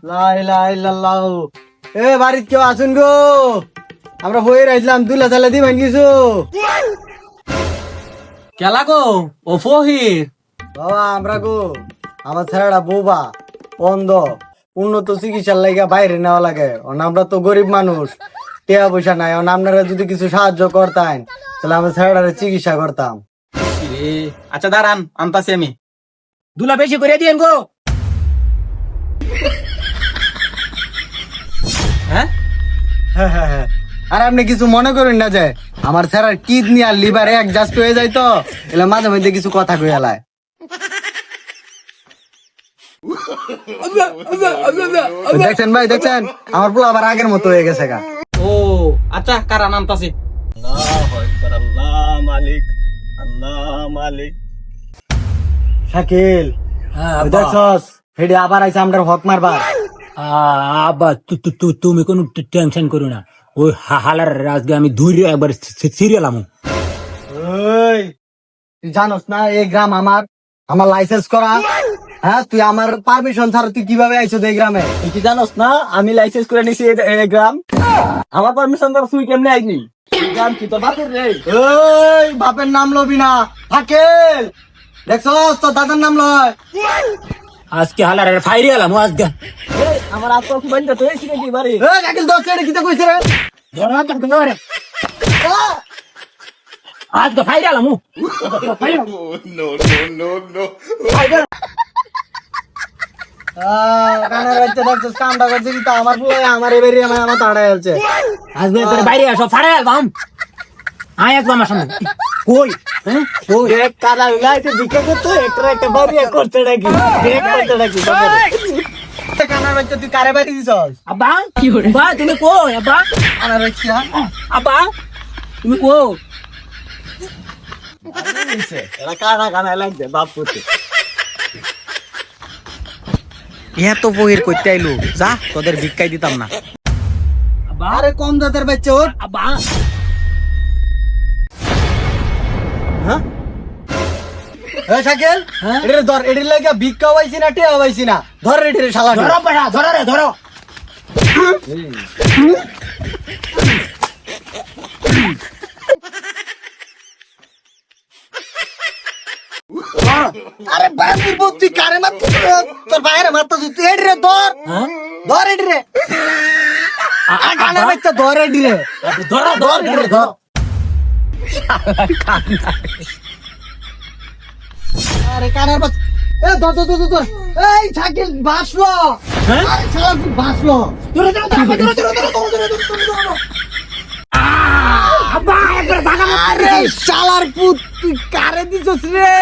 লা ইলাহা ইল্লাল্লাহ। এ বাড়িতে কেউ আছেন গো? আমরা বইয়ে রাখলাম দুলা চালা দিবেন কিছু। কেলা গো ও ফহির বাবা আমরা গো আমার ছেলেটা বোবা অন্ধ, উন্নত চিকিৎসার লাগে বাইরে নেওয়া লাগে। আমরা তো গরিব মানুষ, টাকা পয়সা নাই। আপনারা যদি কিছু সাহায্য করতেন তাহলে আমার ছেলেটারে চিকিৎসা করতাম। রে আচ্ছা দাঁড়ান আনতাছি আমি। দুলা বেশি করে দিয়েন গো। হ্যাঁ হ্যাঁ হ্যাঁ হ্যাঁ। আর আপনি কিছু মনে করেন না যে আমার ছেলের কিডনি আর লিভার অ্যাডজাস্ট হয়ে যায়, তো এলে মাঝে মাঝে কিছু কথা কই এলায়। দেখছেন ভাই, দেখছেন আমার পুরো আবার আগের মতো হয়ে গেছে গা। ও আচ্ছা কারা নামতাছি। শাকিল দেখছস হেডে আবার আইছে আমরা হক মারবার। আব্বা তুমি কোনো টেনশন করো না, ওই হালার আজকে আমি ধরে একবার সিরিয়াল আমু। ওই তুই জানোস না এই গ্রাম আমার আমার লাইসেন্স করা। হ্যাঁ তুই আমার পারমিশন ছাড়া তুই কিভাবে আইছো এই গ্রামে? তুই কি জানোস না আমি লাইসেন্স করে নিছি এই গ্রাম? আমার পারমিশন দ্বারা তুই কেমনে আইনি? এই গ্রাম কি তোর বাপের রে? ওই বাপের নাম লবি না থাকেল, দেখছস তোর দাদার নাম লয়। আজকে হালার ফাইরে আলামু আজকে। এই, আমার আত্মা খুব বান্ধা তুই এসে নাকি বাড়ি? এই শাকিল দশ ছেড়ে কিতা কইছে রে? আজকে ফাইরে আলামু। কানের বাচ্চা দেখছস কামটা করছে কি? তা আমার পুরো আমার এবারে আমার তাড়ায় আছে। আজকে একবারে বাইরে আসো, ফাড়ে আলবাম। আয় একদম আমার সামনে। কই হ্যাঁ কই? দেখ কাদা লাইতে দিকে তো একটা বাড়ি করতে নাকি? দেখ করতে নাকি? কানের বাচ্চা তুই কারে বাড়ি দিছস? আব্বা আব্বা তুমি কই? আব্বা কানের বাচ্চা আব্বা তুমি কই? এরা কানা কানা লাগছে বাপ পুতে। এত বইয়ের করতে আইলো, যা তোদের ভিক্ষাই দিতাম না। আব্বা আরে কম জাতের বাচ্চা ওর। আব্বা এ শাকিল এটারে ধর, এটার লাগা ভিক্ষা হইছি না টেয়া হইছি না, ধর এটারে শালা। ধরো পাড়া, ধরো রে ধরো। আরে বাবু তুই কারে মারছিস? তোর বাইরে মারছিস তুই? এটারে ধর, ধর এটারে। কানের বাচ্চা ধর এটারে, ধরো ধর এটারে ধর। আরে কানের বাচ্চা এ ধর ধর ধর ধর। এই শাকিল বাসলো, আরে শালা তুই বাসলো। ধরো ধরো ধরো ধরো ধরো ধরো। আব্বা একবার ভাগা। আরে শালার পুত তুই কারে দিছস রে?